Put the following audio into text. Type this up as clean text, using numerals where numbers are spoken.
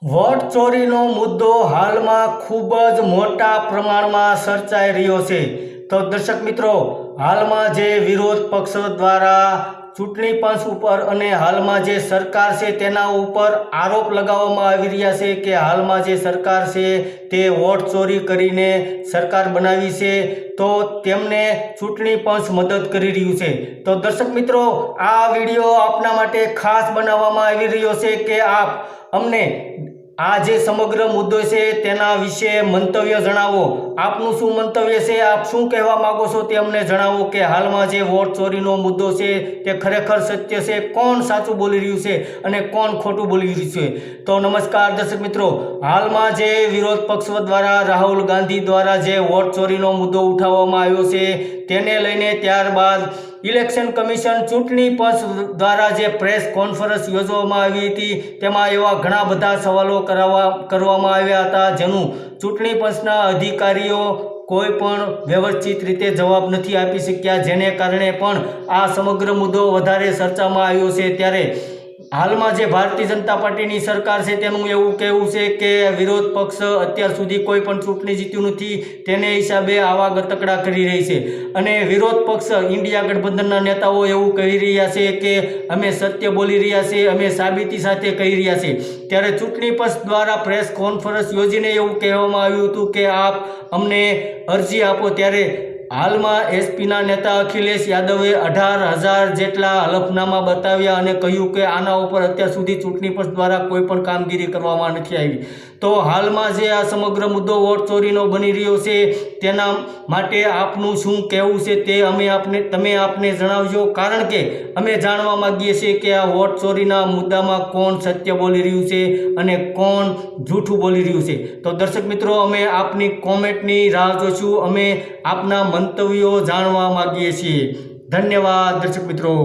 Vote ચોરીનો મુદ્દો હાલમાં ખૂબ જ મોટા પ્રમાણમાં સર્ચાઈ રહ્યો છે। તો દર્શક મિત્રો, હાલમાં જે વિરોધ પક્ષ દ્વારા ચૂંટણી પંચ ઉપર અને હાલમાં જે સરકાર છે તેના ઉપર આરોપ લગાવવામાં આવી રહ્યા છે કે હાલમાં જે સરકાર છે તે વોટ ચોરી કરીને સરકાર બનાવી છે, તો તેમને ચૂંટણી પંચ મદદ કરી રહ્યું છે। તો દર્શક મિત્રો, આ વિડીયો આપના માટે ખાસ બનાવવામાં આવી રહ્યો છે કે આપ અમને આ જે સમગ્ર મુદ્દો છે તેના વિશે મંતવ્ય જણાવો। આપનું શું મંતવ્ય છે, આપ શું કહેવા માંગો છો તે અમને જણાવો કે હાલમાં જે વોટ ચોરીનો મુદ્દો છે તે ખરેખર સત્ય છે, કોણ સાચું બોલી રહ્યું છે અને કોણ ખોટું બોલી રહ્યું છે। તો નમસ્કાર દર્શક મિત્રો, હાલમાં જે વિરોધ પક્ષ દ્વારા રાહુલ ગાંધી દ્વારા જે વોટ ચોરીનો મુદ્દો ઉઠાવવામાં આવ્યો છે તેને લઈને ત્યારબાદ ઇલેક્શન કમિશન ચૂંટણી પંચ દ્વારા જે પ્રેસ કોન્ફરન્સ યોજવામાં આવી હતી તેમાં એવા ઘણા બધા સવાલો કરવામાં આવ્યા હતા જેનું ચૂંટણી પંચના અધિકારીઓ કોઈ પણ વ્યવસ્થિત રીતે જવાબ નથી આપી શક્યા, જેને કારણે પણ આ સમગ્ર મુદ્દો વધારે ચર્ચામાં આવ્યો છે। ત્યારે હાલમાં જે ભારતીય જનતા પાર્ટીની સરકાર છે તેનું એવું કહેવું છે કે વિરોધ પક્ષ અત્યાર સુધી કોઈ પણ ચૂંટણી જીત્યું નથી, તેને હિસાબે આવા ગતકડા કરી રહી છે અને વિરોધ પક્ષ ઇન્ડિયા ગઠબંધનના નેતાઓ એવું કહી રહ્યા છે કે અમે સત્ય બોલી રહ્યા છીએ, અમે સાબિતી સાથે કહી રહ્યા છીએ। ત્યારે ચૂંટણી પંચ દ્વારા પ્રેસ કોન્ફરન્સ યોજીને એવું કહેવામાં આવ્યું હતું કે આપ અમને અરજી આપો। ત્યારે હાલમાં એસપીના નેતા અખિલેશ યાદવે 18,000 જેટલા હલફનામા બતાવ્યા અને કહ્યું કે આના ઉપર અત્યાર સુધી ચૂંટણી પંચ દ્વારા કોઈ પણ કામગીરી કરવામાં નથી આવી। તો હાલમાં જે આ સમગ્ર મુદ્દો વોટ ચોરીનો બની રહ્યો છે તેના માટે આપનું શું કહેવું છે તે તમે આપને જણાવજો, કારણ કે અમે જાણવા માગીએ છીએ કે આ વોટ ચોરીના મુદ્દામાં કોણ સત્ય બોલી રહ્યું છે અને કોણ જૂઠું બોલી રહ્યું છે। તો દર્શક મિત્રો, અમે આપની કોમેન્ટની રાહ જોઈશું, અમે આપના મંતવ્યો જાણવા માગીએ છીએ। ધન્યવાદ દર્શક મિત્રો।